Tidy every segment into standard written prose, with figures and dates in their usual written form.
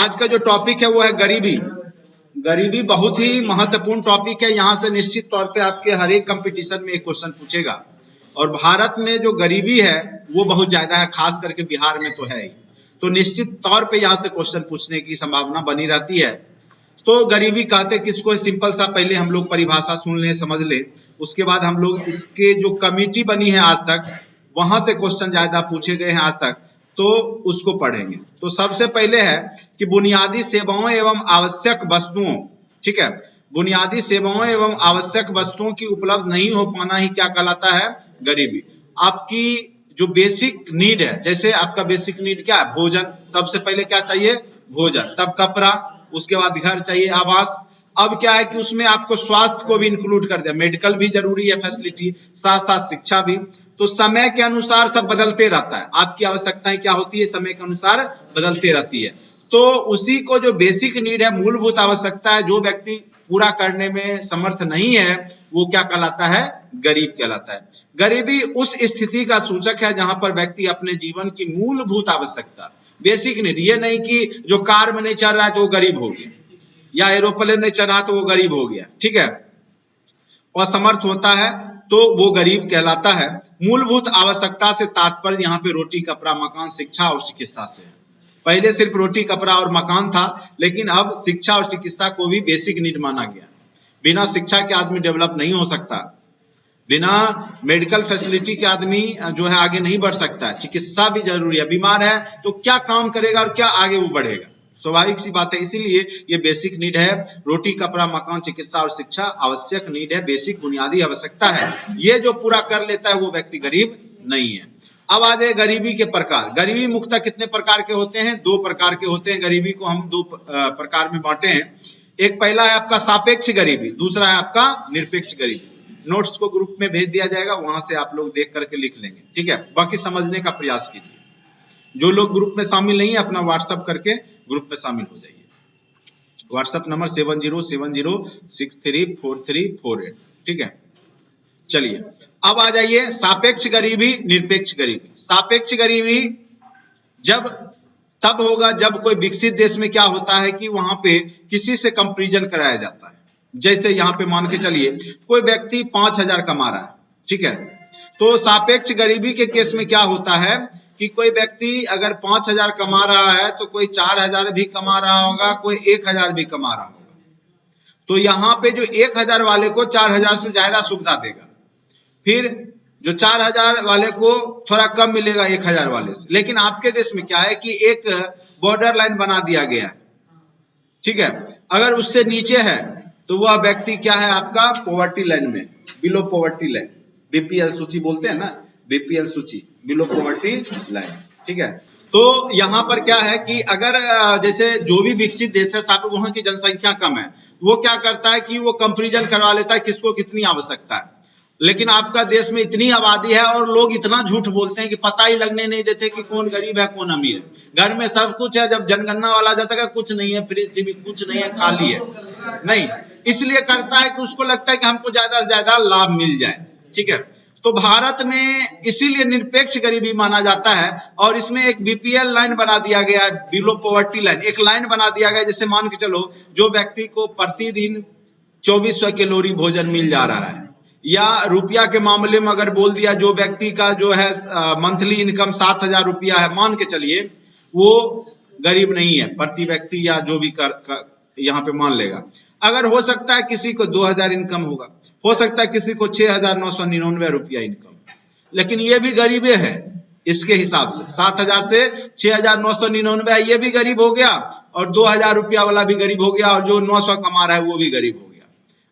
आज का जो टॉपिक है वो है गरीबी। गरीबी बहुत ही महत्वपूर्ण टॉपिक है। यहाँ से निश्चित तौर पे आपके हर एक कंपटीशन में एक क्वेश्चन पूछेगा। और भारत में जो गरीबी है वो बहुत ज्यादा है, खास करके बिहार में तो है ही। तो निश्चित तौर पे यहाँ से क्वेश्चन पूछने की संभावना बनी रहती है। तो गरीबी कहते किसको, सिंपल सा पहले हम लोग परिभाषा सुन लें, समझ ले, उसके बाद हम लोग इसके जो कमिटी बनी है आज तक, वहां से क्वेश्चन ज्यादा पूछे गए हैं आज तक, तो उसको पढ़ेंगे। तो सबसे पहले है कि बुनियादी सेवाओं एवं आवश्यक वस्तुओं, ठीक है, बुनियादी सेवाओं एवं आवश्यक वस्तुओं की उपलब्ध नहीं हो पाना ही क्या कहलाता है, गरीबी। आपकी जो बेसिक नीड है, जैसे आपका बेसिक नीड क्या है, भोजन, सबसे पहले क्या चाहिए, भोजन, तब कपड़ा, उसके बाद घर चाहिए, आवास। अब क्या है कि उसमें आपको स्वास्थ्य को भी इंक्लूड कर दिया, मेडिकल भी जरूरी है फैसिलिटी, साथ साथ शिक्षा भी। तो समय के अनुसार सब बदलते रहता है, आपकी आवश्यकताएं क्या होती है, समय के अनुसार बदलती रहती है। तो उसी को जो बेसिक नीड है, मूलभूत आवश्यकता है, जो व्यक्ति पूरा करने में समर्थ नहीं है वो क्या कहलाता है, गरीब कहलाता है। गरीबी उस स्थिति का सूचक है जहां पर व्यक्ति अपने जीवन की मूलभूत आवश्यकता, बेसिक नीड, ये नहीं कि जो कार में नहीं चल रहा है तो वो गरीब हो गया, या एरोप्लेन नहीं चल रहा तो वो गरीब हो गया, ठीक है, असमर्थ होता है तो वो गरीब कहलाता है। मूलभूत आवश्यकता से तात्पर्य यहाँ पे रोटी, कपड़ा, मकान, शिक्षा और चिकित्सा से है। पहले सिर्फ रोटी, कपड़ा और मकान था, लेकिन अब शिक्षा और चिकित्सा को भी बेसिक नीड माना गया। बिना शिक्षा के आदमी डेवलप नहीं हो सकता, बिना मेडिकल फैसिलिटी के आदमी जो है आगे नहीं बढ़ सकता है, चिकित्सा भी जरूरी है। बीमार है तो क्या काम करेगा और क्या आगे वो बढ़ेगा, स्वाभाविक सी बात है। इसीलिए ये बेसिक नीड है, रोटी, कपड़ा, मकान, चिकित्सा और शिक्षा आवश्यक नीड है, बेसिक बुनियादी आवश्यकता है। ये जो पूरा कर लेता है वो व्यक्ति गरीब नहीं है। अब आ जाए गरीबी के प्रकार। गरीबी मुख्यतः कितने प्रकार के होते हैं, दो प्रकार के होते हैं। गरीबी को हम दो प्रकार में बांटे हैं। एक पहला है आपका सापेक्ष गरीबी, दूसरा है आपका निरपेक्ष गरीबी। नोट्स को ग्रुप में भेज दिया जाएगा, वहां से आप लोग देख करके लिख लेंगे, ठीक है। बाकी समझने का प्रयास कीजिए। जो लोग ग्रुप में शामिल नहीं है अपना व्हाट्सएप करके ग्रुप में शामिल हो जाइए। व्हाट्सएप नंबर 7070634348, ठीक है। चलिए अब आ जाइए सापेक्ष गरीबी, निरपेक्ष गरीबी। सापेक्ष गरीबी जब तब होगा जब कोई विकसित देश में क्या होता है कि वहां पे किसी से कंपैरिजन कराया जाता है। जैसे यहाँ पे मान के चलिए कोई व्यक्ति 5000 कमा रहा है, ठीक है, तो सापेक्ष गरीबी के केस में क्या होता है कि कोई व्यक्ति अगर 5000 कमा रहा है तो कोई 4000 भी कमा रहा होगा, कोई 1000 भी कमा रहा होगा। तो यहाँ पे जो 1000 वाले को 4000 से ज्यादा सुविधा देगा, फिर जो 4000 वाले को थोड़ा कम मिलेगा 1000 वाले से। लेकिन आपके देश में क्या है कि एक बॉर्डर लाइन बना दिया गया है, ठीक है। अगर उससे नीचे है तो वह व्यक्ति क्या है, आपका पॉवर्टी लाइन में, बिलो पॉवर्टी लाइन, बीपीएल सूची बोलते हैं ना, बीपीएल सूची, बिलो पॉवर्टी लाइन, ठीक है। तो यहाँ पर क्या है कि अगर जैसे जो भी विकसित देश है, वहां की जनसंख्या कम है, वो क्या करता है कि वो कंपैरिजन करवा लेता है किसको कितनी आवश्यकता है। लेकिन आपका देश में इतनी आबादी है और लोग इतना झूठ बोलते हैं कि पता ही लगने नहीं देते कि कौन गरीब है कौन अमीर है। घर में सब कुछ है, जब जनगणना वाला जाता है कुछ नहीं है, फ्रिज टीवी कुछ नहीं है, खाली है, नहीं, इसलिए करता है कि उसको लगता है कि हमको ज्यादा से ज्यादा लाभ मिल जाए, ठीक है। तो भारत में इसीलिए निरपेक्ष गरीबी माना जाता है और इसमें एक बीपीएल लाइन बना दिया गया है, बिलो पॉवर्टी लाइन, एक लाइन बना दिया गया है। जैसे मान के चलो जो व्यक्ति को प्रतिदिन 2400 कैलोरी भोजन मिल जा रहा है, या रुपया के मामले में अगर बोल दिया जो व्यक्ति का जो है मंथली इनकम 7000 रुपया है, मान के चलिए वो गरीब नहीं है प्रति व्यक्ति, या जो भी यहाँ पे मान लेगा। अगर हो सकता है किसी को 2000 इनकम होगा, हो सकता है किसी को 6999 रुपया इनकम, लेकिन ये भी गरीबे है इसके हिसाब से। 7000 से 6999 है, ये भी गरीब हो गया, और 2000 रुपया वाला भी गरीब हो गया, और जो 900 कमा रहा है वो भी गरीब हो गया।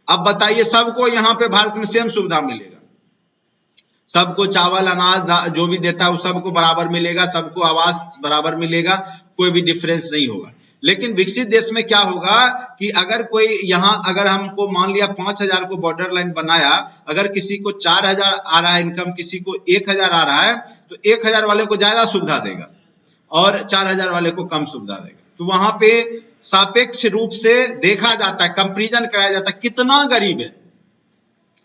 अब बताइए सबको यहाँ पे भारत में सेम सुविधा मिलेगा, सबको चावल अनाज जो भी देता है वो सबको बराबर मिलेगा, सबको आवास बराबर मिलेगा, कोई भी डिफरेंस नहीं होगा। लेकिन विकसित देश में क्या होगा कि अगर कोई यहाँ, अगर हमको मान लिया 5000 को बॉर्डर लाइन बनाया, अगर किसी को 4000 आ रहा है इनकम, किसी को 1000 आ रहा है, तो 1000 वाले को ज्यादा सुविधा देगा और 4000 वाले को कम सुविधा देगा। तो वहां पे सापेक्ष रूप से देखा जाता है, कंपैरिजन कराया जाता है, कितना गरीब है।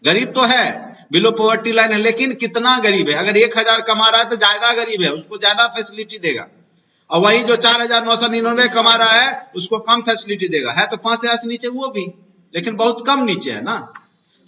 गरीब तो है, बिलो पॉवर्टी लाइन है, लेकिन कितना गरीब है। अगर 1000 कमा रहा है तो ज्यादा गरीब है, उसको ज्यादा फैसिलिटी देगा, और वही जो 4,999 कमा रहा है उसको कम फैसिलिटी देगा, है तो 5,000 से नीचे वो भी, लेकिन बहुत कम नीचे है ना।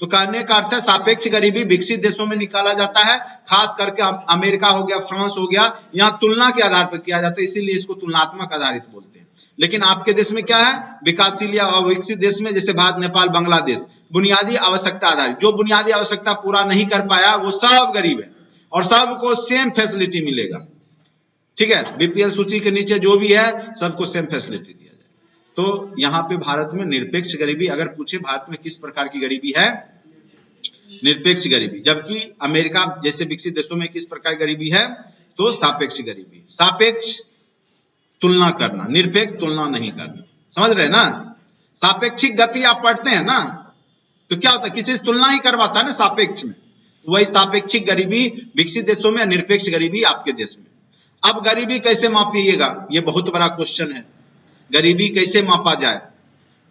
तो कहने का अर्थ है सापेक्ष गरीबी विकसित देशों में निकाला जाता है, खास करके अमेरिका हो गया, फ्रांस हो गया, यहाँ तुलना के आधार पर किया जाता है, इसीलिए इसको तुलनात्मक आधारित बोलते हैं। लेकिन आपके देश में क्या है, विकासशील या अविकसित देश में जैसे भारत, नेपाल, बांग्लादेश, बुनियादी आवश्यकता आधारित, जो बुनियादी आवश्यकता पूरा नहीं कर पाया वो सब गरीब है और सबको सेम फैसिलिटी मिलेगा, ठीक है। बीपीएल सूची के नीचे जो भी है सबको सेम फैसिलिटी दिया जाए। तो यहाँ पे भारत में निरपेक्ष गरीबी, अगर पूछे भारत में किस प्रकार की गरीबी है, निरपेक्ष गरीबी, जबकि अमेरिका जैसे विकसित देशों में किस प्रकार की गरीबी है, तो सापेक्ष गरीबी। सापेक्ष तुलना करना, निरपेक्ष तुलना नहीं करना, समझ रहे हैं ना। सापेक्षिक गति आप पढ़ते हैं ना, तो क्या होता है, किसी से तुलना ही करवाता है ना सापेक्ष में, वही सापेक्षिक गरीबी विकसित देशों में, निरपेक्ष गरीबी आपके देश में। अब गरीबी कैसे मापिएगा, ये बहुत बड़ा क्वेश्चन है, गरीबी कैसे मापा जाए।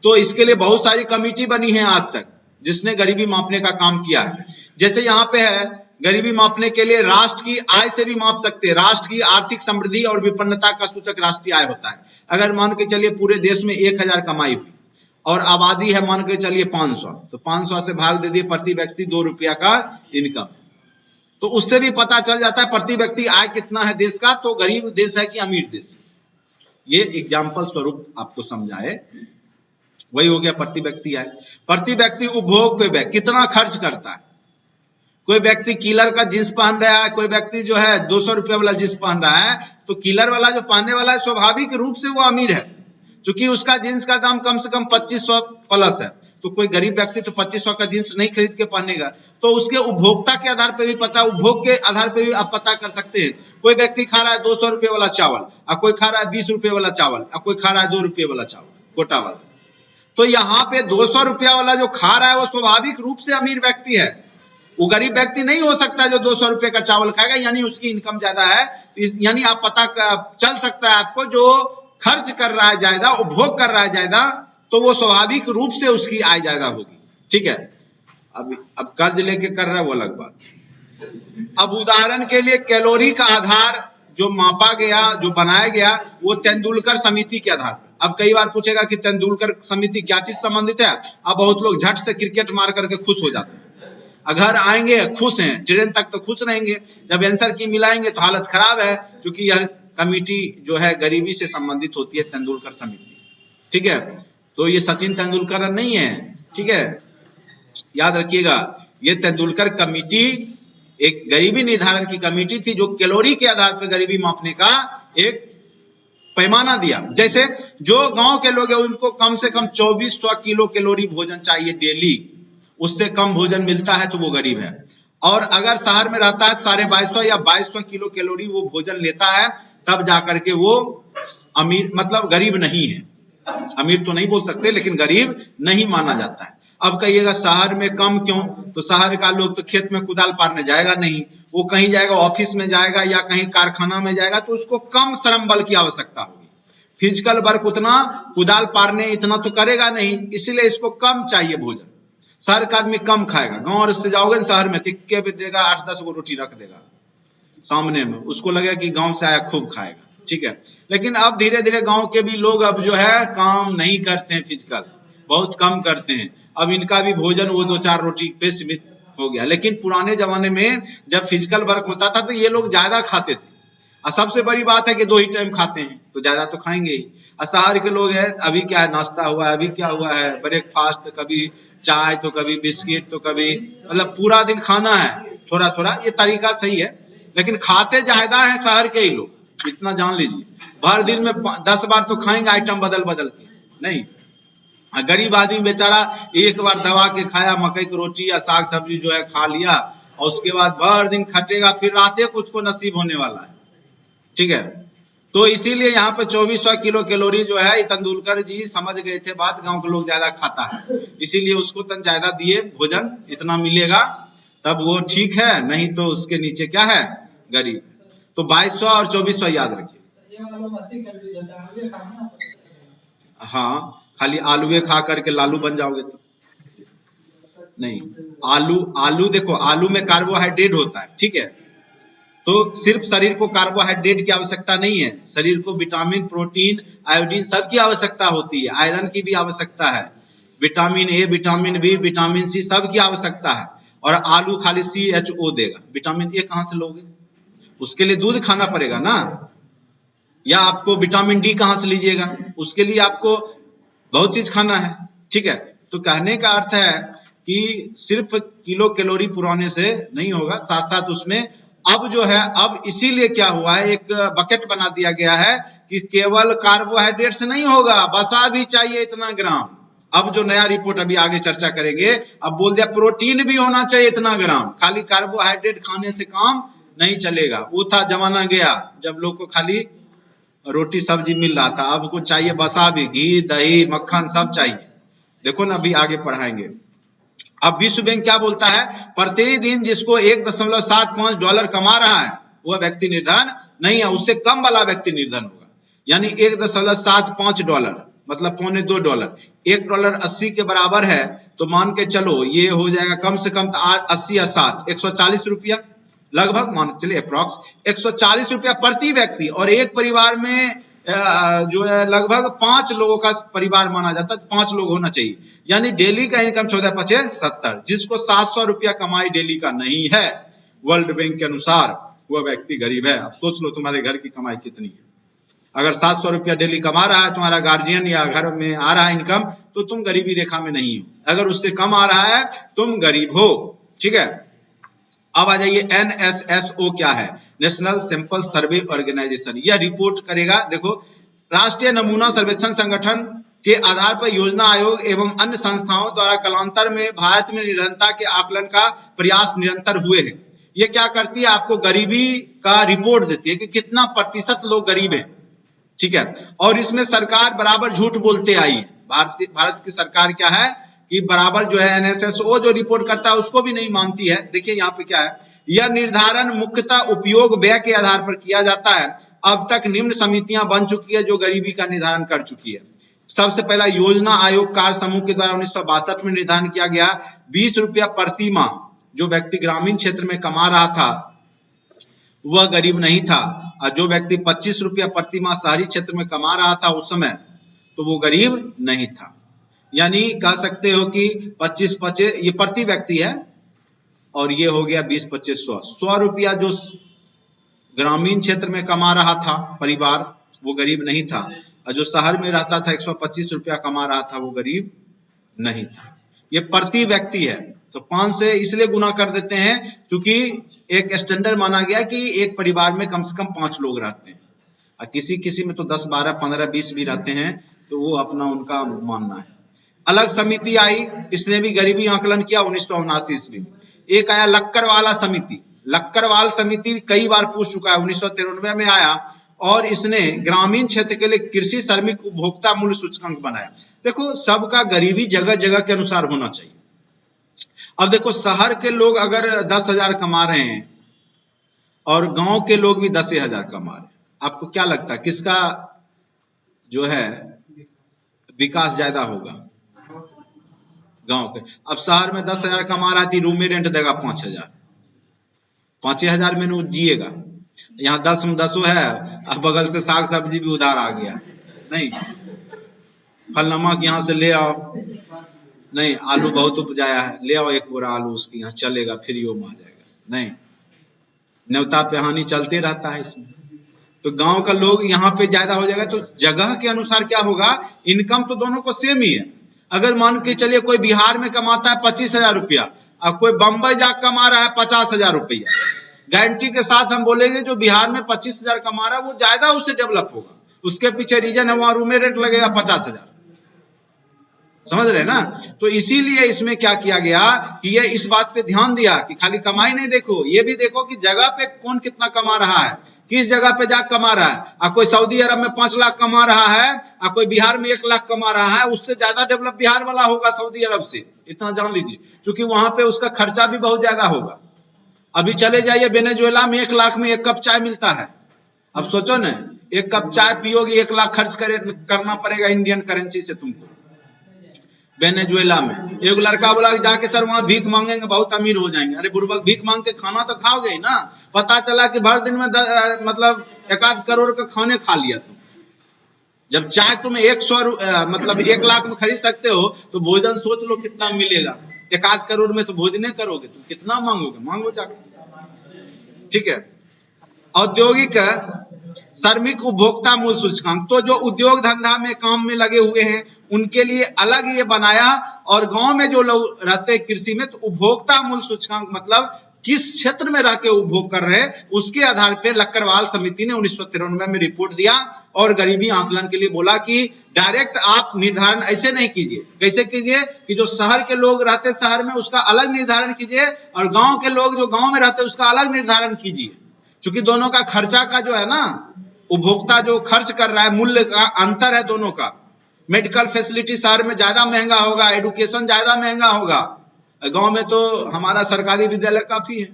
तो इसके लिए बहुत सारी कमेटी बनी है आज तक जिसने गरीबी मापने का काम किया है। जैसे यहाँ पे है, गरीबी मापने के लिए राष्ट्र की आय से भी माप सकते हैं, राष्ट्र की आर्थिक समृद्धि और विपन्नता का सूचक राष्ट्रीय आय होता है। अगर मान के चलिए पूरे देश में 1,000 कमाई हुई और आबादी है मान के चलिए 500, तो 500 से भाग दे दिए, प्रति व्यक्ति 2 रुपया का इनकम, तो उससे भी पता चल जाता है प्रति व्यक्ति आय कितना है देश का, तो गरीब देश है कि अमीर देश है। ये एग्जाम्पल स्वरूप आपको समझाए, वही हो गया प्रति व्यक्ति आय। प्रति व्यक्ति उपभोग पे कितना खर्च करता है, कोई व्यक्ति किलर का जींस पहन रहा है, कोई व्यक्ति जो है 200 रुपया वाला जींस पहन रहा है, तो किलर वाला जो पहनने वाला है स्वाभाविक रूप से वो अमीर है, क्योंकि उसका जींस का दाम कम से कम 2500 प्लस है। तो कोई गरीब व्यक्ति तो 2500 का जींस नहीं खरीद के पहनेगा। तो उसके उपभोक्ता के आधार पर भी पता, उपभोग के आधार पर भी आप पता कर सकते हैं। कोई व्यक्ति खा रहा है 200 रुपये वाला चावल, और कोई खा रहा है 20 रुपये वाला चावल, और कोई खा रहा है 2 रुपये वाला चावल, कोटा वाला। तो यहाँ पे 200 रुपया वाला जो खा रहा है वो स्वाभाविक रूप से अमीर व्यक्ति है, वो गरीब व्यक्ति नहीं हो सकता जो 200 रुपये का चावल खाएगा, यानी उसकी इनकम ज्यादा है। यानी आप पता चल सकता है आपको, जो खर्च कर रहा है ज्यादा, उपभोग कर रहा है ज्यादा, तो वो स्वाभाविक रूप से उसकी आय ज्यादा होगी, ठीक है। अब कर्ज लेके कर रहा है वो अलग बात। अब उदाहरण के लिए कैलोरी का आधार जो मापा गया, जो बनाया गया, वो तेंदुलकर समिति के आधार पर। अब कई बार पूछेगा कि तेंदुलकर समिति क्या चीज संबंधित है, अब बहुत लोग झट से क्रिकेट मार करके खुश हो जाते हैं, अगर आएंगे खुश हैं, ट्रेन तक तो खुश रहेंगे, जब आंसर की मिलाएंगे तो हालत खराब है, क्योंकि यह कमेटी जो है गरीबी से संबंधित होती है, तेंदुलकर समिति, ठीक है। तो ये सचिन तेंदुलकर नहीं है, ठीक है, याद रखिएगा। ये तेंदुलकर कमेटी एक गरीबी निर्धारण की कमेटी थी, जो कैलोरी के आधार पर गरीबी मापने का एक पैमाना दिया। जैसे जो गांव के लोग हैं उनको कम से कम 2400 किलो कैलोरी भोजन चाहिए डेली, उससे कम भोजन मिलता है तो वो गरीब है। और अगर शहर में रहता है 2250 या 2200 किलो कैलोरी वो भोजन लेता है, तब जाकर के वो अमीर, मतलब गरीब नहीं है। अमीर तो नहीं बोल सकते, लेकिन गरीब नहीं माना जाता है। अब कहिएगा शहर में कम क्यों, तो शहर का लोग तो खेत में कुदाल पारने जाएगा नहीं, वो कहीं जाएगा, ऑफिस में जाएगा या कहीं कारखाना में जाएगा, तो उसको कम श्रम बल की आवश्यकता होगी। फिजिकल वर्क उतना कुदाल पारने इतना तो करेगा नहीं, इसीलिए इसको कम चाहिए भोजन। शहर का आदमी कम खाएगा, गांव से जाओगे शहर में टिक्के भी देगा, 8-10 गो रोटी रख देगा सामने में, उसको लगेगा कि गांव से आया खूब खाएगा, ठीक है। लेकिन अब धीरे धीरे गांव के भी लोग अब जो है काम नहीं करते हैं, फिजिकल बहुत कम करते हैं। अब इनका भी भोजन वो 2-4 रोटी पे सीमित हो गया। लेकिन पुराने जमाने में जब फिजिकल वर्क होता था तो ये लोग ज्यादा खाते थे, और सबसे बड़ी बात है कि 2 ही टाइम खाते हैं, तो ज्यादा तो खाएंगे ही। और शहर के लोग हैं, अभी क्या है, नाश्ता हुआ है, अभी क्या हुआ है, ब्रेकफास्ट, कभी चाय तो कभी बिस्किट तो कभी, मतलब पूरा दिन खाना है थोड़ा थोड़ा। ये तरीका सही है, लेकिन खाते ज्यादा है शहर के ही लोग, इतना जान लीजिए। भर दिन में 10 बार तो खाएंगे आइटम बदल बदल के, नहीं। गरीब आदमी बेचारा एक बार दबा के खाया, मकई की रोटी या साग सब्जी जो है खा लिया, और उसके बाद भर दिन खटेगा, फिर रात को उसको नसीब होने वाला है, ठीक है। तो इसीलिए यहाँ पे 2400 किलो कैलोरी जो है, तेंदुलकर जी समझ गए थे बात, गांव के लोग ज्यादा खाता है, इसीलिए उसको तन ज्यादा दिए भोजन, इतना मिलेगा तब वो ठीक है, नहीं तो उसके नीचे क्या है, गरीब। तो 2200 और 2400 याद रखिए। हाँ, खाली आलूए खा करके लालू बन जाओगे तो नहीं। आलू देखो, आलू में कार्बोहाइड्रेट होता है, ठीक है। तो सिर्फ शरीर को कार्बोहाइड्रेट की आवश्यकता नहीं है, शरीर को विटामिन, प्रोटीन, आयोडीन सब की आवश्यकता होती है, आयरन की भी आवश्यकता है, vitamin A, vitamin B, vitamin C सब की आवश्यकता है। और आलू खाली CHO देगा, विटामिन ए कहां से लोगे? उसके लिए दूध खाना पड़ेगा ना, या आपको विटामिन डी कहां से लीजिएगा? उसके लिए आपको बहुत चीज खाना है, ठीक है। तो कहने का अर्थ है कि सिर्फ किलो कैलोरी पुराने से नहीं होगा, साथ साथ उसमें अब जो है, अब इसीलिए क्या हुआ है, एक बकेट बना दिया गया है कि केवल कार्बोहाइड्रेट से नहीं होगा, वसा भी चाहिए इतना ग्राम। अब जो नया रिपोर्ट अभी आगे चर्चा करेंगे, अब बोल दिया प्रोटीन भी होना चाहिए इतना ग्राम, खाली कार्बोहाइड्रेट खाने से काम नहीं चलेगा। वो था जमाना गया जब लोग को खाली रोटी सब्जी मिल रहा था, अब को चाहिए वसा भी, घी, दही, मक्खन सब चाहिए। देखो ना, अभी आगे पढ़ाएंगे। अब विश्व बैंक क्या बोलता है, प्रतिदिन जिसको $1.75 कमा रहा है वह व्यक्ति निर्धन नहीं है, उससे कम वाला व्यक्ति निर्धन होगा। यानी $1.75 मतलब $2.25, $1 80 के बराबर है, तो मान के चलो ये हो जाएगा कम से कम 80 या 60, 140 रुपया लगभग, मान के चलिए अप्रॉक्स 140 रुपया प्रति व्यक्ति। और एक परिवार में जो है लगभग 5 लोगों का परिवार माना जाता है, 5 लोग होना चाहिए। यानी डेली का इनकम 14×5 = 70। जिसको 700 रुपया कमाई डेली का नहीं है, वर्ल्ड बैंक के अनुसार वह व्यक्ति गरीब है। अब सोच लो तुम्हारे घर की कमाई कितनी है। अगर 700 रुपया डेली कमा रहा है तुम्हारा गार्जियन या घर में आ रहा है इनकम, तो तुम गरीबी रेखा में नहीं हो। अगर उससे कम आ रहा है तुम गरीब हो, ठीक है। अब आ जाइए, NSSO क्या है, नेशनल सैंपल सर्वे ऑर्गेनाइजेशन। यह रिपोर्ट करेगा, देखो, राष्ट्रीय नमूना सर्वेक्षण संगठन के आधार पर योजना आयोग एवं अन्य संस्थाओं द्वारा कालांतर में भारत में निर्धनता के आकलन का प्रयास निरंतर हुए हैं। ये क्या करती है, आपको गरीबी का रिपोर्ट देती है कि कितना प्रतिशत लोग गरीब हैं, ठीक है। और इसमें सरकार बराबर झूठ बोलते आई है। भारत की सरकार क्या है कि बराबर जो है NSSO जो रिपोर्ट करता है उसको भी नहीं मानती है। देखिए यहाँ पे क्या है, यह निर्धारण मुख्यतः उपयोग व्यय के आधार पर किया जाता है। अब तक निम्न समितियां बन चुकी है जो गरीबी का निर्धारण कर चुकी है। सबसे पहला योजना आयोग कार्य समूह के द्वारा 1962 में निर्धारण किया गया, 20 रुपया प्रति माह जो व्यक्ति ग्रामीण क्षेत्र में कमा रहा था वह गरीब नहीं था, और जो व्यक्ति 25 रुपया प्रति माह शहरी क्षेत्र में कमा रहा था उस समय, तो वो गरीब नहीं था। यानी कह सकते हो कि 25 ये प्रति व्यक्ति है, और ये हो गया 20-25 100 रुपया जो ग्रामीण क्षेत्र में कमा रहा था परिवार वो गरीब नहीं था, और जो शहर में रहता था 125 रुपया कमा रहा था वो गरीब नहीं था। ये प्रति व्यक्ति है, तो 5 से इसलिए गुना कर देते हैं क्योंकि एक स्टैंडर्ड माना गया कि एक परिवार में कम से कम 5 लोग रहते हैं, और किसी किसी में तो 10, 12, 15, 20 भी रहते हैं, तो वो अपना उनका मानना है। अलग समिति आई, इसने भी गरीबी आकलन किया 1979 ईस्वी में। एक आया लक्करवाला समिति। लक्करवाल समिति कई बार पूछ चुका है, 1993 में आया, और इसने ग्रामीण क्षेत्र के लिए कृषि श्रमिक उपभोक्ता मूल्य सूचकांक बनाया। देखो, सबका गरीबी जगह जगह के अनुसार होना चाहिए। अब देखो, शहर के लोग अगर 10,000 कमा रहे हैं और गांव के लोग भी 10,000 कमा रहे हैं, आपको क्या लगता है किसका जो है विकास ज्यादा होगा? गांव के। अब शहर में 10,000 कमा रहा थी, रूम में रेंट देगा 5,000, 5,000 में न जिएगा। यहाँ 10 में 10 है, अब बगल से साग सब्जी भी उधार आ गया, नहीं फल नमक यहाँ से ले आओ, नहीं आलू बहुत उपजाया है, ले आओ 1 बोरा आलू उसकी यहाँ चलेगा, फ्री में आ जाएगा, नहीं न्योता पे हानि चलते रहता है इसमें। तो गांव का लोग यहाँ पे ज्यादा हो जाएगा, तो जगह के अनुसार क्या होगा, इनकम तो दोनों को सेम ही है। अगर मान के चलिए कोई बिहार में कमाता है 25,000 रुपया और कोई बंबई जाकर कमा रहा है 50,000 रुपया, गारंटी के साथ हम बोलेंगे जो बिहार में 25,000 कमा रहा है वो ज्यादा उससे डेवलप होगा। उसके पीछे रीजन है, वहां रूम रेंट लगेगा 50,000, समझ रहे ना। तो इसीलिए इसमें क्या किया गया कि ये इस बात पे ध्यान दिया कि खाली कमाई नहीं देखो, ये भी देखो कि जगह पे कौन कितना कमा रहा है, किस जगह पे जा कमा रहा है। कोई सऊदी अरब में 5 लाख कमा रहा है और कोई बिहार में 1 लाख कमा रहा है, उससे ज्यादा डेवलप बिहार वाला होगा सऊदी अरब से, इतना जान लीजिए, क्योंकि वहां पे उसका खर्चा भी बहुत ज्यादा होगा। अभी चले जाइए वेनेजुएला में 1 लाख में 1 कप चाय मिलता है। अब सोचो ना, 1 कप चाय पियोगे 1 लाख खर्च करना पड़ेगा इंडियन करेंसी से तुमको। वेनेजुएला में। एक लड़का बोला कि जाके सर वहां भीख मांगेंगे बहुत अमीर हो जाएंगे। अरे बुर्बक, भीख मांग के खाना तो खाओगे ही ना। पता चला कि भर दिन में मतलब 1 करोड़ का खाने खा लिया तुम। जब चाय तुम मतलब 1 लाख में खरीद सकते हो तो भोजन सोच लो कितना मिलेगा। 1 करोड़ में तो भोजन करोगे तुम, कितना मांगोगे, मांगो जाके। ठीक है। औद्योगिक श्रमिक उपभोक्ता मूल्य सूचकांक, तो जो उद्योग धंधा में काम में लगे हुए हैं उनके लिए अलग ये बनाया, और गांव में जो लोग रहते हैं कृषि में, तो उपभोक्ता मूल्य सूचकांक मतलब किस क्षेत्र में रह के उपभोग कर रहे हैं उसके आधार पर लक्करवाल समिति ने 1993 में रिपोर्ट दिया और गरीबी आंकलन के लिए बोला कि डायरेक्ट आप निर्धारण ऐसे नहीं कीजिए। कैसे कीजिए कि जो शहर के लोग रहते शहर में उसका अलग निर्धारण कीजिए, और गांव के लोग जो गांव में रहते उसका अलग निर्धारण कीजिए। क्योंकि दोनों का खर्चा का जो है ना, उपभोक्ता जो खर्च कर रहा है, मूल्य का अंतर है दोनों का। मेडिकल फैसिलिटी शहर में ज्यादा महंगा होगा, एडुकेशन ज्यादा महंगा होगा, गांव में तो हमारा सरकारी विद्यालय काफी है।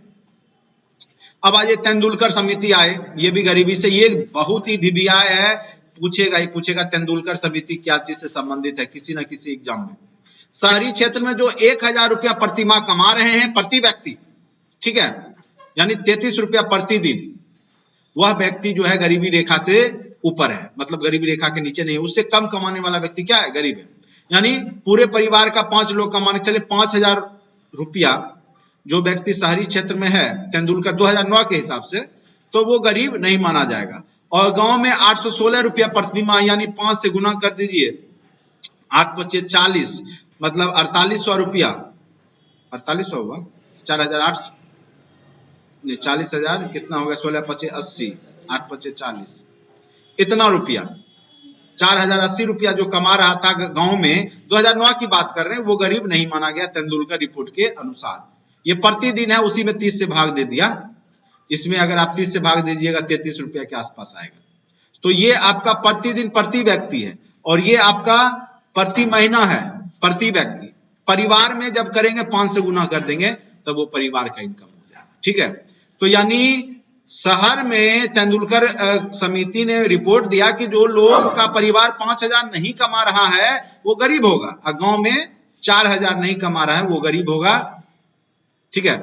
अब आज ये तेंदुलकर समिति आए, ये भी गरीबी से, ये बहुत ही भिभियाय है, पूछेगा ही पूछेगा तेंदुलकर समिति क्या चीज से संबंधित है किसी न किसी एग्जाम में। शहरी क्षेत्र में जो 1000 रुपया प्रति माह कमा रहे हैं प्रति व्यक्ति, ठीक है, यानी 33 रुपया प्रतिदिन, वह व्यक्ति जो है गरीबी रेखा से ऊपर है, मतलब गरीबी रेखा के नीचे नहीं है। उससे कम कमाने वाला व्यक्ति क्या है, गरीब है। यानी पूरे परिवार का 5 लोग कमाने चले 5000 रुपया जो व्यक्ति शहरी क्षेत्र में है तेंदुलकर 2009 के हिसाब से, तो वो गरीब नहीं माना जाएगा। और गांव में 816 रुपया प्रति माह, यानी 5 से गुना कर दीजिए, 8 × 5 = 40, मतलब 4800 रुपया, 4800 हुआ, 4008 नहीं 40,000 कितना होगा, 16 × 5 = 80, 8 × 5 = 40, इतना रुपया 4080 रुपया जो कमा रहा था गांव में, 2009 की बात कर रहे हैं, वो गरीब नहीं माना गया तेंदुलकर रिपोर्ट के अनुसार। ये प्रतिदिन है, उसी में 30 से भाग दे दिया। इसमें अगर आप 30 से भाग दीजिएगा 33 रुपया के आसपास आएगा। तो ये आपका प्रतिदिन प्रति व्यक्ति है, और ये आपका प्रति महीना है प्रति व्यक्ति। परिवार में जब करेंगे 5 से गुना कर देंगे तब वो परिवार का इनकम हो जाएगा। ठीक है, तो यानी शहर में तेंदुलकर समिति ने रिपोर्ट दिया कि जो लोग का परिवार 5000 नहीं कमा रहा है वो गरीब होगा, और गांव में 4000 नहीं कमा रहा है वो गरीब होगा। ठीक है,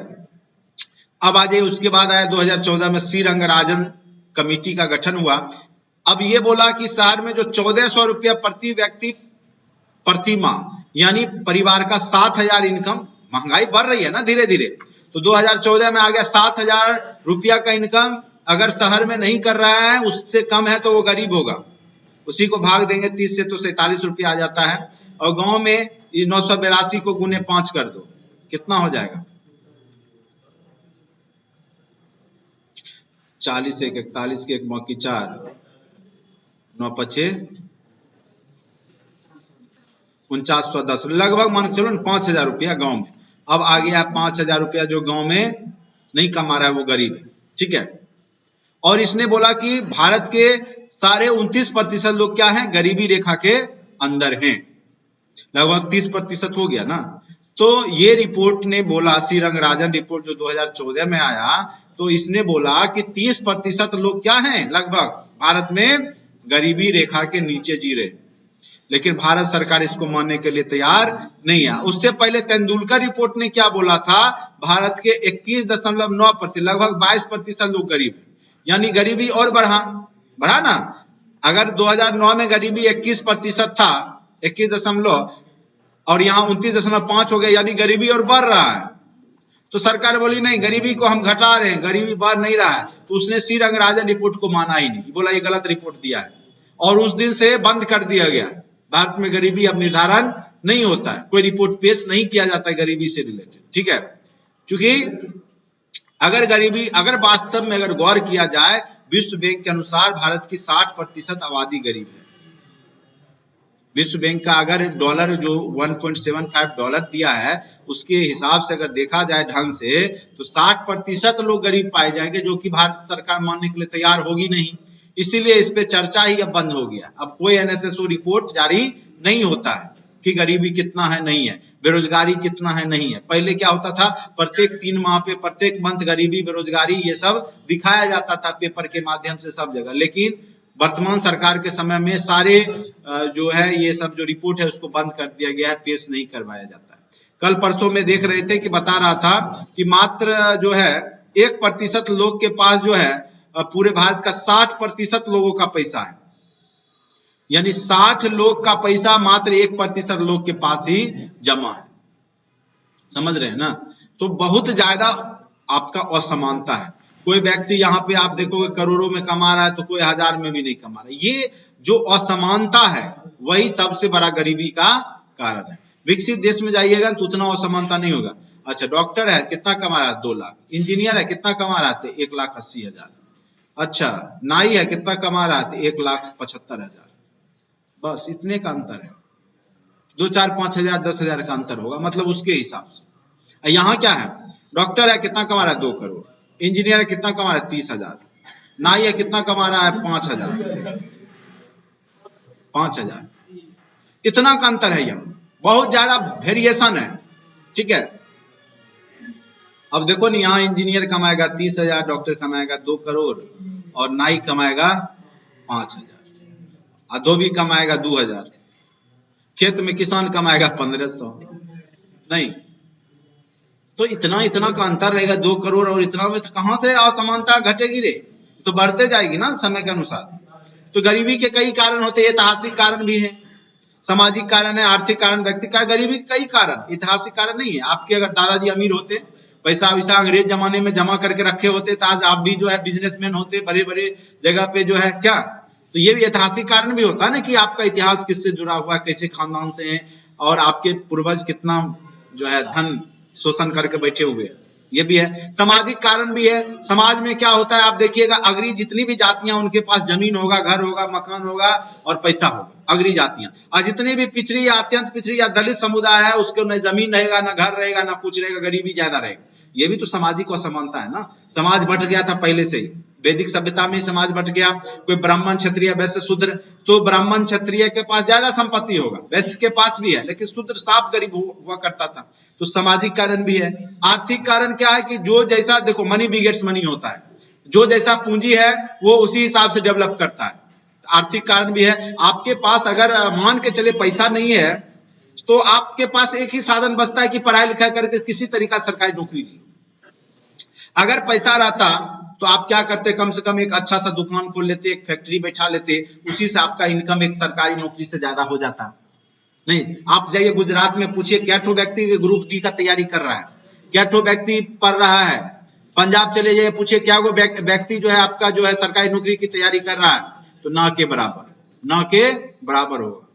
अब आ जाइए, उसके बाद आया 2014 में सी रंगराजन कमेटी का गठन हुआ। अब ये बोला कि शहर में जो 1400 रुपया प्रति व्यक्ति प्रति माह, यानी परिवार का 7000 इनकम, महंगाई बढ़ रही है ना धीरे धीरे, तो 2014 में आ गया 7000 रुपया का इनकम अगर शहर में नहीं कर रहा है, उससे कम है तो वो गरीब होगा। उसी को भाग देंगे 30 से तो 47 रुपया आ जाता है। और गांव में 982 को गुने 5 कर दो, कितना हो जाएगा, 40 से 41 के 1 बाकी 4, 9 × 5 = 4910, लगभग मान के चलो 5000 रुपया गांव में। अब आ गया 5000 रुपया जो गांव में नहीं कमा रहा है वो गरीब है। ठीक है, और इसने बोला कि भारत के सारे 29% लोग क्या हैं, गरीबी रेखा के अंदर हैं, लगभग 30% हो गया ना। तो ये रिपोर्ट ने बोला, सी रंगराजन रिपोर्ट जो 2014 में आया, तो इसने बोला कि 30% लोग क्या हैं लगभग भारत में गरीबी रेखा के नीचे जी रहे, लेकिन भारत सरकार इसको मानने के लिए तैयार नहीं है। उससे पहले तेंदुलकर रिपोर्ट ने क्या बोला था, भारत के 21.9%, लगभग 22% लोग गरीब हैं, यानी गरीबी और बढ़ा ना। अगर 2009 में गरीबी 21% था, 21 और यहाँ 29.5 हो गया, यानी गरीबी और बढ़ रहा है। तो सरकार बोली नहीं, गरीबी को हम घटा रहे हैं, गरीबी बढ़ नहीं रहा है। तो उसने सी रंगराजन रिपोर्ट को माना ही नहीं, बोला ये गलत रिपोर्ट दिया है, और उस दिन से बंद कर दिया गया। भारत में गरीबी अब निर्धारण नहीं होता है, कोई रिपोर्ट पेश नहीं किया जाता है गरीबी से रिलेटेड। ठीक है, क्योंकि अगर वास्तव में अगर गौर किया जाए, विश्व बैंक के अनुसार भारत की 60% आबादी गरीब है। विश्व बैंक का अगर डॉलर जो $1.75 दिया है, उसके हिसाब से अगर देखा जाए ढंग से, तो 60% लोग गरीब पाए जाएंगे, जो कि भारत सरकार मानने के लिए तैयार होगी नहीं। इसीलिए इस पे चर्चा ही अब बंद हो गया। अब कोई NSSO रिपोर्ट जारी नहीं होता है कि गरीबी कितना है, नहीं है, बेरोजगारी कितना है, नहीं है। पहले क्या होता था, प्रत्येक 3 माह पे, प्रत्येक मंथ गरीबी, बेरोजगारी, ये सब दिखाया जाता था पेपर के माध्यम से सब जगह। लेकिन वर्तमान सरकार के समय में सारे जो है ये सब जो रिपोर्ट है उसको बंद कर दिया गया है, पेश नहीं करवाया जाता है। कल परसों में देख रहे थे कि बता रहा था कि मात्र जो है 1% लोग के पास जो है पूरे भारत का 60% लोगों का पैसा है, यानी 60 लोग का पैसा मात्र 1% लोग के पास ही जमा है। समझ रहे हैं ना? तो बहुत ज्यादा आपका असमानता है। कोई व्यक्ति यहाँ पे आप देखोगे करोड़ों में कमा रहा है तो कोई हजार में भी नहीं कमा रहा है। ये जो असमानता है वही सबसे बड़ा गरीबी का कारण है। विकसित देश में जाइएगा तो उतना असमानता नहीं होगा। अच्छा, डॉक्टर है कितना कमा रहा है? 2 लाख। इंजीनियर है कितना कमा रहा है? 1,80,000। अच्छा, नाई है कितना कमा रहा है? 1,75,000। बस इतने का अंतर है। 2, 4, 5 हजार 10 हजार का अंतर होगा, मतलब उसके हिसाब से। यहाँ क्या है? डॉक्टर है कितना कमा रहा है? 2 करोड़। इंजीनियर है कितना कमा रहा है? 30,000। नाई है कितना कमा रहा है? 5,000। 5,000, इतना का अंतर है। यहाँ बहुत ज्यादा वेरिएशन है। ठीक है, अब देखो ना, यहाँ इंजीनियर कमाएगा 30,000, डॉक्टर कमाएगा 2 करोड़ और नाई कमाएगा 5,000, धोबी कमाएगा 2,000, खेत में किसान कमाएगा 1,500। नहीं तो इतना का अंतर रहेगा 2 करोड़ और इतना में, तो कहां से असमानता घटेगी रे? तो बढ़ते जाएगी ना समय के अनुसार। तो गरीबी के कई कारण होते हैं, ऐतिहासिक कारण भी है, सामाजिक कारण है, आर्थिक कारण, व्यक्ति का। गरीबी के कई कारण, ऐतिहासिक कारण नहीं है। आपके अगर दादाजी अमीर होते, पैसा वैसा अंग्रेज जमाने में जमा करके रखे होते, तो आज आप भी जो है बिजनेसमैन होते, बड़े बड़े जगह पे जो है क्या। तो ये भी ऐतिहासिक कारण भी होता है ना कि आपका इतिहास किससे जुड़ा हुआ है, कैसे खानदान से है, और आपके पूर्वज कितना जो है धन शोषण करके बैठे हुए हैं, ये भी है। सामाजिक कारण भी है। समाज में क्या होता है आप देखिएगा, अग्री जितनी भी जातियां उनके पास जमीन होगा, घर होगा, मकान होगा और पैसा होगा, अग्री जातियां। और जितनी भी पिछड़ी या अत्यंत पिछड़ी या दलित समुदाय है, उसको न जमीन रहेगा, न घर रहेगा, न कुछ रहेगा, गरीबी ज्यादा रहेगा। ये भी तो सामाजिक असमानता है ना। समाज बट गया था पहले से ही, वैदिक सभ्यता में समाज बट गया। कोई ब्राह्मण, क्षत्रिय, वैश्य, शूद्र, तो ब्राह्मण क्षत्रिय के पास ज्यादा संपत्ति होगा, वैश्य के पास भी है, लेकिन शूद्र साफ गरीब हुआ करता था। तो सामाजिक कारण भी है। आर्थिक कारण क्या है कि जो जैसा, देखो मनी बिगेट्स मनी होता है, जो जैसा पूंजी है वो उसी हिसाब से डेवलप करता है। आर्थिक कारण भी है। आपके पास अगर मान के चले पैसा नहीं है तो आपके पास एक ही साधन बचता है कि पढ़ाई लिखाई करके किसी तरीका सरकारी नौकरी ली। अगर पैसा रहता तो आप क्या करते, कम से कम एक अच्छा सा दुकान खोल लेते, एक फैक्ट्री बैठा लेते, उसी से आपका इनकम एक सरकारी नौकरी से ज्यादा हो जाता। नहीं, आप जाइए गुजरात में पूछिए क्या ठो व्यक्ति ग्रुप डी का तैयारी कर रहा है, क्या ठो व्यक्ति पढ़ रहा है। पंजाब चले जाइए पूछिए क्या वो व्यक्ति जो है आपका जो है सरकारी नौकरी की तैयारी कर रहा है, तो ना के बराबर होगा।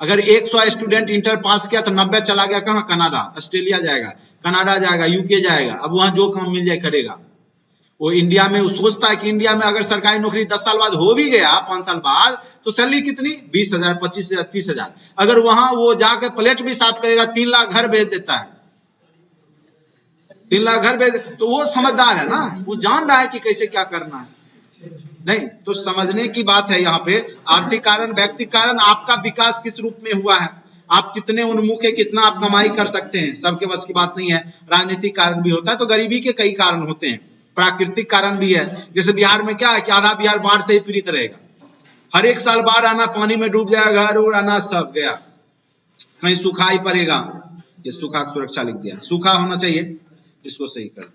अगर 100 स्टूडेंट इंटर पास किया तो 90 चला गया कहाँ? कनाडा, ऑस्ट्रेलिया जाएगा, कनाडा जाएगा, यूके जाएगा। अब वहां जो काम मिल जाए करेगा। वो इंडिया में सोचता है कि इंडिया में अगर सरकारी नौकरी 10 साल बाद हो भी गया, 5 साल बाद, तो सैलरी कितनी? 20,000, 25,000, 30,000। अगर वहां वो जाके प्लेट भी साफ करेगा 3 लाख घर भेज देता है, 3 लाख घर भेज, तो वो समझदार है ना, वो जान रहा है कि कैसे क्या करना है। नहीं तो समझने की बात है यहाँ पे। आर्थिक कारण, व्यक्तिगत कारण, आपका विकास किस रूप में हुआ है, आप कितने उन्मुख है, कितना आप कमाई कर सकते हैं, सबके बस की बात नहीं है। राजनीतिक कारण भी होता है। तो गरीबी के कई कारण होते हैं। प्राकृतिक कारण भी है। जैसे बिहार में क्या है कि आधा बिहार बाढ़ से ही पीड़ित रहेगा। हर एक साल बाढ़ आना, पानी में डूब जाएगा, घर उड़ाना, सब गया। कहीं सूखा ही पड़ेगा, ये सूखा सुरक्षा लिख दिया, सूखा होना चाहिए, इसको सही कर।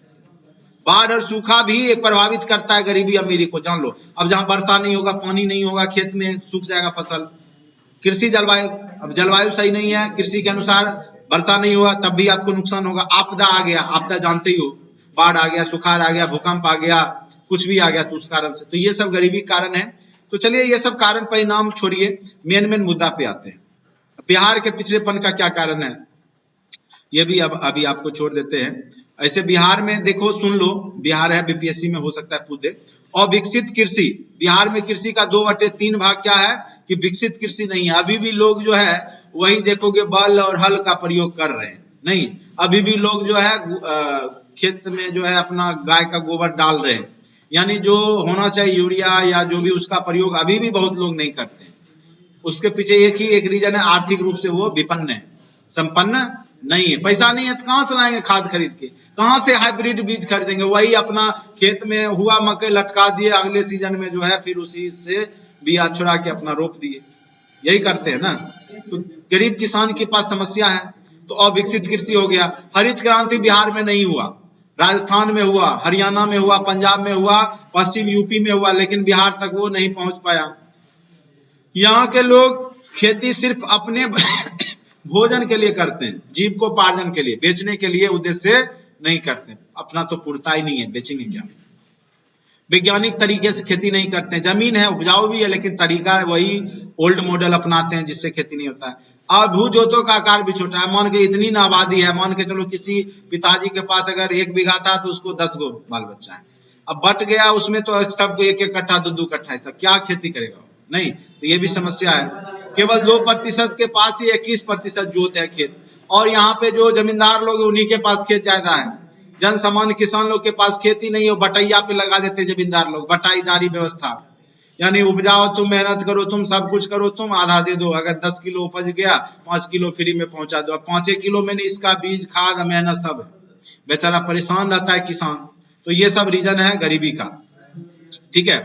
बाढ़ और सूखा भी एक प्रभावित करता है गरीबी अमीरी को, जान लो। अब जहां वर्षा नहीं होगा, पानी नहीं होगा, खेत में सूख जाएगा फसल। कृषि जलवायु, अब जलवायु सही नहीं है, कृषि के अनुसार वर्षा नहीं हुआ तब भी आपको नुकसान होगा। आपदा आ गया, आपदा जानते ही हो, बाढ़ आ गया, सुखाड़ आ गया, भूकंप आ गया, कुछ भी आ गया तो उस कारण से। तो ये सब गरीबी कारण है। तो चलिए ये सब कारण परिणाम छोड़िए, मेन मुद्दा पे आते हैं। बिहार के पिछड़ेपन का क्या कारण है, ये भी अब अभी आपको छोड़ देते हैं। ऐसे बिहार में देखो, सुन लो, बिहार है, बीपीएससी में हो सकता है पूछ दे। और विकसित कृषि, बिहार में कृषि का 2/3 भाग क्या है कि विकसित कृषि नहीं है। अभी भी लोग जो है वही देखोगे बैल और हल का प्रयोग कर रहे हैं। नहीं, अभी भी लोग जो है खेत में जो है अपना गाय का गोबर डाल रहे हैं। यानी जो होना चाहिए यूरिया या जो भी, उसका प्रयोग अभी भी बहुत लोग नहीं करते। उसके पीछे एक रीजन है, आर्थिक रूप से वो विपन्न है, संपन्न नहीं है। पैसा नहीं है तो कहां से लाएंगे खाद खरीद के, कहां से हाइब्रिड बीज खरीदेंगे? वही अपना खेत में हुआ मकई लटका दिए, अगले सीजन में जो है फिर उसी से बिया छुड़ा के अपना रोप दिए, यही करते हैं ना। तो गरीब किसान के पास समस्या है, तो अविकसित कृषि हो गया। हरित क्रांति बिहार में नहीं हुआ, राजस्थान में हुआ, हरियाणा में हुआ, पंजाब में हुआ, पश्चिम यूपी में हुआ, लेकिन बिहार तक वो नहीं पहुंच पाया। यहाँ के लोग खेती सिर्फ अपने भोजन के लिए करते हैं, जीविकोपार्जन के लिए, बेचने के लिए उद्देश्य से नहीं करते। अपना तो पुरता ही नहीं है, बेचेंगे क्या। वैज्ञानिक तरीके से खेती नहीं करते हैं, जमीन है, उपजाऊ भी है, लेकिन तरीका वही ओल्ड मॉडल अपनाते हैं, जिससे खेती नहीं होता है। और भू जोतों का आकार भी छोटा है। मान के इतनी ना आबादी है, मान के चलो किसी पिताजी के पास अगर 1 बीघा था तो उसको 10 गो बाल बच्चा है, अब बट गया उसमें तो सबको 1-1 कट्ठा 2-2 कट्ठा, सब क्या खेती करेगा, नहीं। तो ये भी समस्या है। केवल 2% के पास ही 21% जोत है खेत, और यहाँ पे जो जमींदार लोग हैं उन्हीं के पास खेत ज्यादा है। जन सामान्य किसान लोग के पास खेती नहीं है, बटैया पे लगा देते जमींदार लोग, बटाईदारी व्यवस्था, यानी उपजाओ तुम, मेहनत करो तुम, सब कुछ करो तुम, आधा दे दो। अगर 10 किलो उपज गया 5 किलो फ्री में पहुंचा दो। 5 किलो में नहीं, इसका बीज, खाद, मेहनत सब है, बेचारा परेशान रहता है किसान। तो ये सब रीजन है गरीबी का, ठीक है।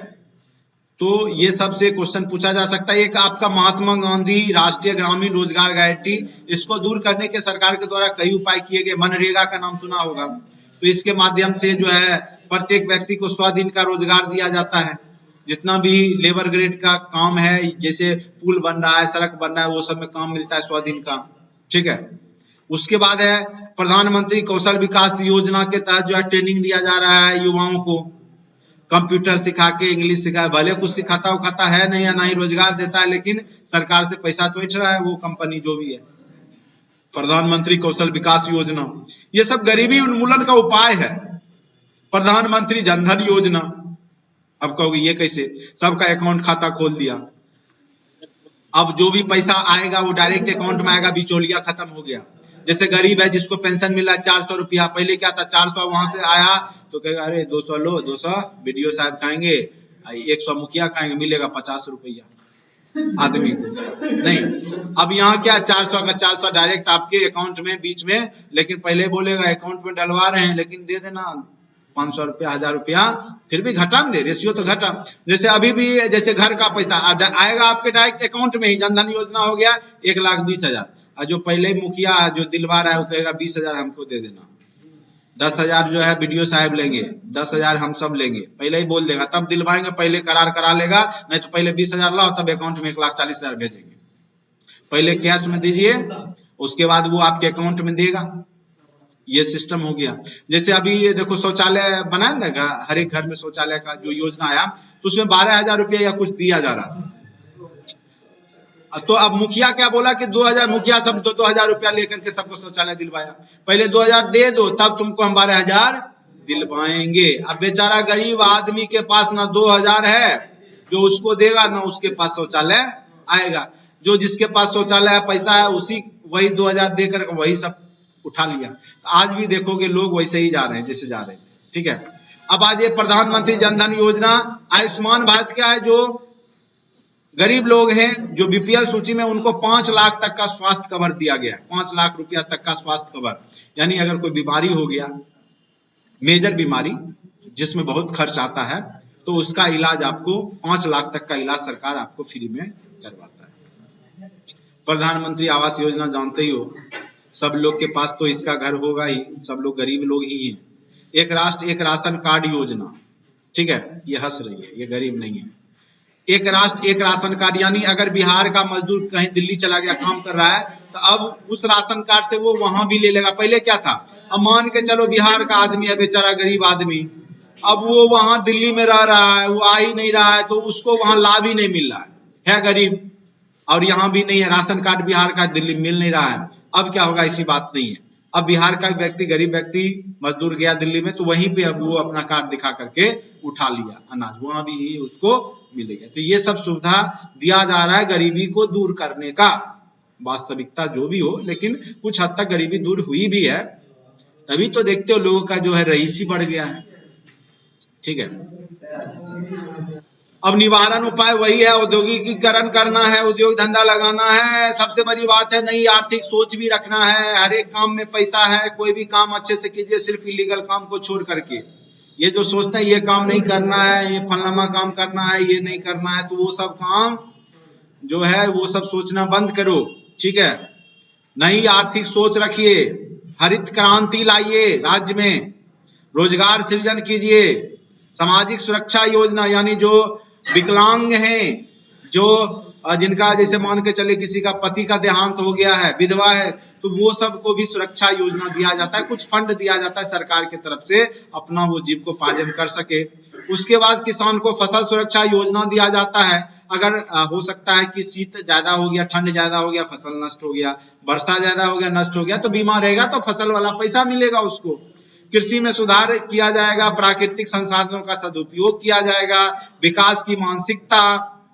तो ये सबसे क्वेश्चन पूछा जा सकता है। एक आपका महात्मा गांधी राष्ट्रीय ग्रामीण रोजगार गारंटी, इसको दूर करने के सरकार के द्वारा कई उपाय किए गए। मनरेगा का नाम सुना होगा, तो इसके माध्यम से जो है प्रत्येक व्यक्ति को 100 दिन का रोजगार दिया जाता है। जितना भी लेबर ग्रेड का काम है, जैसे पुल बन रहा है, सड़क बन रहा है, वो सब में काम मिलता है 100 दिन का, ठीक है। उसके बाद है प्रधानमंत्री कौशल विकास योजना के तहत जो है ट्रेनिंग दिया जा रहा है युवाओं को, कंप्यूटर सिखा के, इंग्लिश सिखा, भले कुछ सिखाता उखाता है नहीं, या ना ही रोजगार देता है, लेकिन सरकार से पैसा तो उठ रहा है वो कंपनी जो भी है। प्रधानमंत्री कौशल विकास योजना, ये सब गरीबी उन्मूलन का उपाय है। प्रधानमंत्री जनधन योजना, अब कहोगे ये कैसे, सबका अकाउंट खाता खोल दिया, अब जो भी पैसा आएगा वो डायरेक्ट अकाउंट में आएगा, बिचौलिया खत्म हो गया। जैसे गरीब है जिसको पेंशन मिला 400 रुपया, पहले क्या था 400 वहां से आया तो कहेगा अरे 200 लो, 200 बीडीओ साहब खाएंगे, 100 मुखिया खाएंगे, मिलेगा 50 रुपया आदमी को, नहीं। अब यहाँ क्या 400 का 400 डायरेक्ट आपके अकाउंट में बीच में, लेकिन पहले बोलेगा अकाउंट में डलवा रहे हैं, लेकिन दे देना 500 रुपया, 1000 रुपया, फिर भी घटा दे, रेशियो तो घटा। जैसे अभी भी जैसे घर का पैसा आएगा आपके डायरेक्ट अकाउंट में ही, जनधन योजना हो गया 1,20,000, और जो पहले मुखिया जो दिलवा रहा है वो कहेगा 20,000 हमको दे देना, 10,000 जो है बीडीओ साहब लेंगे, 10,000 हम सब लेंगे, पहले ही बोल देगा, तब दिलवाएंगे, पहले करार करा लेगा, नहीं तो पहले 20,000 लाओ तब अकाउंट में 1,40,000 भेजेंगे। पहले कैश में दीजिए, उसके बाद वो आपके अकाउंट में देगा, ये सिस्टम हो गया। जैसे अभी ये देखो शौचालय बनाया ना, हर एक घर में शौचालय का जो योजना आया, तो उसमें 12,000 रुपया या कुछ दिया जा रहा था। तो अब मुखिया क्या बोला कि 2,000, मुखिया सब 2,000 रुपया लेकर के सबको शौचालय दिलवाया, पहले 2,000 दे दो तब तुमको हम 12,000 दिलवाएंगे। अब बेचारा गरीब आदमी के पास ना 2,000 है जो उसको देगा, ना उसके पास शौचालय आएगा। जो जिसके पास शौचालय है, पैसा है, उसी वही 2,000 देकर वही सब उठा लिया। आज भी देखोगे लोग वैसे ही जा रहे हैं जैसे जा रहे थे, ठीक है। अब आज ये प्रधानमंत्री जनधन योजना, आयुष्मान भारत क्या है, जो गरीब लोग हैं जो बीपीएल सूची में, उनको 5 लाख तक का स्वास्थ्य कवर दिया गया है, 5 लाख रुपया तक का स्वास्थ्य कवर। यानी अगर कोई बीमारी हो गया, मेजर बीमारी जिसमें बहुत खर्च आता है, तो उसका इलाज आपको 5 लाख तक का इलाज सरकार आपको फ्री में करवाता है। प्रधानमंत्री आवास योजना जानते ही हो, सब लोग के पास तो इसका घर होगा ही, सब लोग गरीब लोग ही हैं। एक राष्ट्र एक राशन कार्ड योजना, ठीक है, ये हंस रही है, ये गरीब नहीं है। एक राष्ट्र एक राशन कार्ड, यानी अगर बिहार का मजदूर कहीं दिल्ली चला गया काम कर रहा है, तो अब उस राशन कार्ड से वो वहां भी ले लेगा। पहले क्या था, अब मान के चलो बिहार का आदमी है, बेचारा गरीब आदमी, अब वो वहां दिल्ली में रह रहा है, वो आ ही नहीं रहा है, तो उसको वहां लाभ ही नहीं मिल रहा है गरीब, और यहाँ भी नहीं है राशन कार्ड बिहार का, दिल्ली मिल नहीं रहा है। अब क्या होगा, ऐसी बात नहीं है। अब बिहार का व्यक्ति, गरीब व्यक्ति मजदूर गया दिल्ली में, तो वहीं पे अब वो अपना कार्ड दिखा करके उठा लिया अनाज, वहां भी उसको मिलेगा। तो ये सब सुविधा दिया जा रहा है गरीबी को दूर करने का, वास्तविकता जो भी हो, लेकिन कुछ हद तक गरीबी दूर हुई भी है। तभी तो देखते हो लोगों का जो है रईसी बढ़ गया है, ठीक है। अब निवारण उपाय वही है, औद्योगिकीकरण करना है, उद्योग धंधा लगाना है, सबसे बड़ी बात है नई आर्थिक सोच भी रखना है। हर एक काम में पैसा है, कोई भी काम अच्छे से कीजिए, सिर्फ इलीगल काम को छोड़ करके। ये जो सोचते हैं ये काम नहीं करना है, ये फलाना काम करना है, ये नहीं करना है, तो वो सब काम जो है वो सब सोचना बंद करो, ठीक है। नई आर्थिक सोच रखिए, हरित क्रांति लाइए राज्य में, रोजगार सृजन कीजिए, सामाजिक सुरक्षा योजना यानी जो विकलांग हैं, जो जिनका जैसे मान के चले किसी का पति का देहांत हो गया है, विधवा है, तो वो सबको भी सुरक्षा योजना दिया जाता है, कुछ फंड दिया जाता है सरकार की तरफ से, अपना वो जीविकोपार्जन कर सके। उसके बाद किसान को फसल सुरक्षा योजना दिया जाता है, अगर हो सकता है कि शीत ज्यादा हो गया, ठंड ज्यादा हो गया, फसल नष्ट हो गया, वर्षा ज्यादा हो गया, नष्ट हो गया, तो बीमा रहेगा तो फसल वाला पैसा मिलेगा उसको। कृषि में सुधार किया जाएगा, प्राकृतिक संसाधनों का सदुपयोग किया जाएगा, विकास की मानसिकता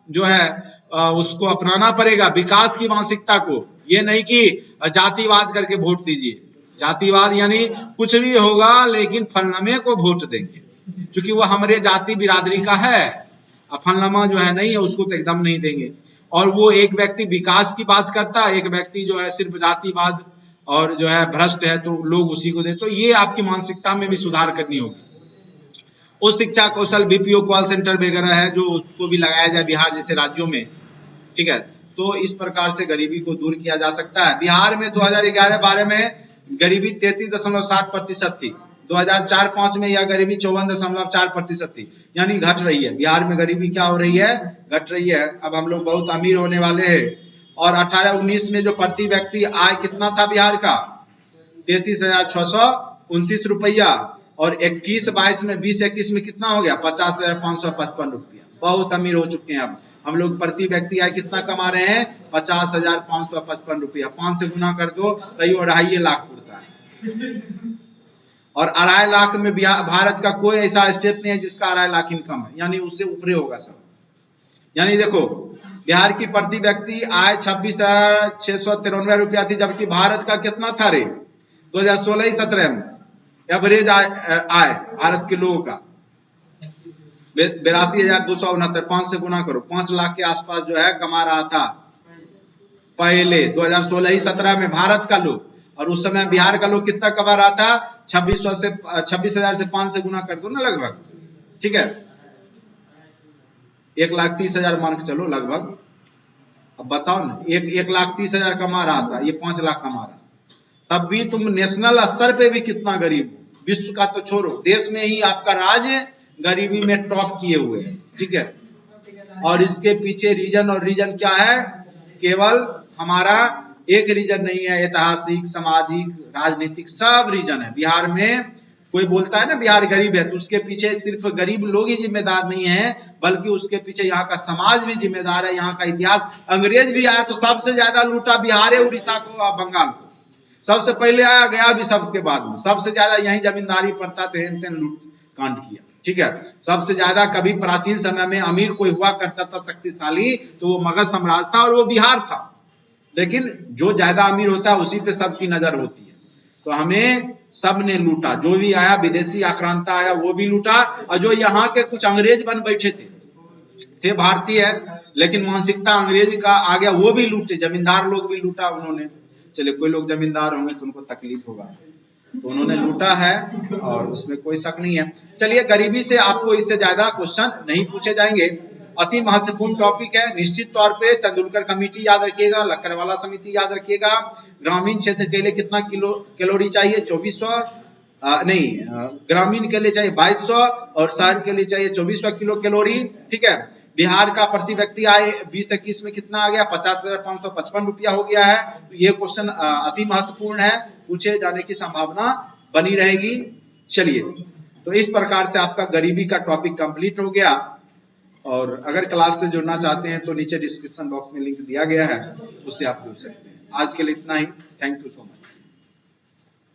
जो है उसको अपनाना पड़ेगा, विकास की मानसिकता को, ये नहीं कि जातिवाद करके वोट दीजिए। जातिवाद यानी कुछ भी होगा लेकिन फलनामे को वोट देंगे क्योंकि वो हमारे जाति बिरादरी का है, फलनामा जो है नहीं है उसको तो एकदम नहीं देंगे। और वो एक व्यक्ति विकास की बात करता है, एक व्यक्ति जो है सिर्फ जातिवाद और जो है भ्रष्ट है तो लोग उसी को दे। तो ये आपकी मानसिकता में भी सुधार करनी होगी। उस शिक्षा कौशल बीपीओ कॉल सेंटर वगैरह है जो उसको भी लगाया जाए बिहार जैसे राज्यों में, ठीक है। तो इस प्रकार से गरीबी को दूर किया जा सकता है। बिहार में 2011-12 में गरीबी 33.7% थी, 2004-5 में यह गरीबी 54.4% थी, यानी घट रही है। बिहार में गरीबी क्या हो रही है? घट रही है। अब हम लोग बहुत अमीर होने वाले हैं। और 18-19 में जो प्रति व्यक्ति आय कितना था बिहार का? 33,629 रुपया, और 21-22 में 20-21 में कितना हो गया? 50,555 रुपया। बहुत अमीर हो चुके हैं। अब हम लोग प्रति व्यक्ति आय कितना कमा रहे हैं? 50,555 रुपया। 5 से गुना कर दो तो 2.5 लाख पड़ता है। और 2.5 लाख में भारत का कोई ऐसा स्टेट नहीं है जिसका 2.5 लाख इनकम है, यानी उससे ऊपर होगा सब। यानी देखो बिहार की प्रति व्यक्ति आय 26,693 रुपया थी, जबकि भारत का कितना था रे 2016-17 में एवरेज आय भारत के लोगों का 82,269। 5 से गुना करो, 5 लाख के आसपास जो है कमा रहा था पहले 2016-17 में भारत का लोग। और उस समय बिहार का लोग कितना कमा रहा था? 26,000 से 5 से गुना कर दो ना लगभग, ठीक है। 1,30,000 मान के चलो लगभग। अब बताओ ना, 1,30,000 कमा रहा था, ये 5 लाख कमा रहा, तब भी तुम नेशनल स्तर पे भी कितना गरीब हो। विश्व का तो छोड़ो, देश में ही आपका राज्य गरीबी में टॉप किए हुए हैं, ठीक है। और इसके पीछे रीजन, और रीजन क्या है? केवल हमारा एक रीजन नहीं है, ऐतिहासिक, सामाजिक, राजनीतिक सब रीजन है बिहार में। कोई बोलता है ना बिहार गरीब है, तो उसके पीछे सिर्फ गरीब लोग ही जिम्मेदार नहीं है, बल्कि उसके पीछे यहाँ का समाज भी जिम्मेदार है, यहाँ का इतिहास। अंग्रेज भी आया तो सबसे ज्यादा लूटा बिहार है, उड़ीसा को और बंगाल को सबसे पहले आया, गया भी सबके बाद में। सबसे ज्यादा यही जमींदारी प्रथा थे, लूट कांड किया, ठीक है। सबसे ज्यादा कभी प्राचीन समय में अमीर कोई हुआ करता था शक्तिशाली, तो वो मगध साम्राज्य था और वो बिहार था। लेकिन जो ज्यादा अमीर होता है उसी पे सबकी नजर होती है। तो हमें सब ने लूटा, जो भी आया, विदेशी आक्रांता आया वो भी लूटा, और जो यहाँ के कुछ अंग्रेज बन बैठे थे भारतीय है लेकिन मानसिकता अंग्रेज का आ गया, वो भी लूटे। जमींदार लोग भी लूटा उन्होंने। चलिए कोई लोग जमींदार होंगे तो उनको तकलीफ होगा, तो उन्होंने लूटा है और उसमें कोई शक नहीं है। चलिए, गरीबी से आपको इससे ज्यादा क्वेश्चन नहीं पूछे जाएंगे। अति महत्वपूर्ण टॉपिक है। निश्चित तौर पे तेंदुलकर कमेटी याद रखिएगा, लक्कड़वाला समिति याद रखिएगा। ग्रामीण क्षेत्र के लिए कितना कैलोरी चाहिए? 2400 नहीं, ग्रामीण के लिए चाहिए 2200 और शहर के लिए चाहिए 2400 किलो कैलोरी, ठीक है। बिहार का प्रति व्यक्ति आय 20-21 में कितना आ गया? 50,555 रुपया हो गया है। तो ये क्वेश्चन अति महत्वपूर्ण है, पूछे जाने की संभावना बनी रहेगी। चलिए, तो इस प्रकार से आपका गरीबी का टॉपिक कंप्लीट हो गया। और अगर क्लास से जुड़ना चाहते हैं तो नीचे डिस्क्रिप्शन बॉक्स में लिंक दिया गया है, उससे आप जुड़ सकते हैं। आज के लिए इतना ही। Thank you so much.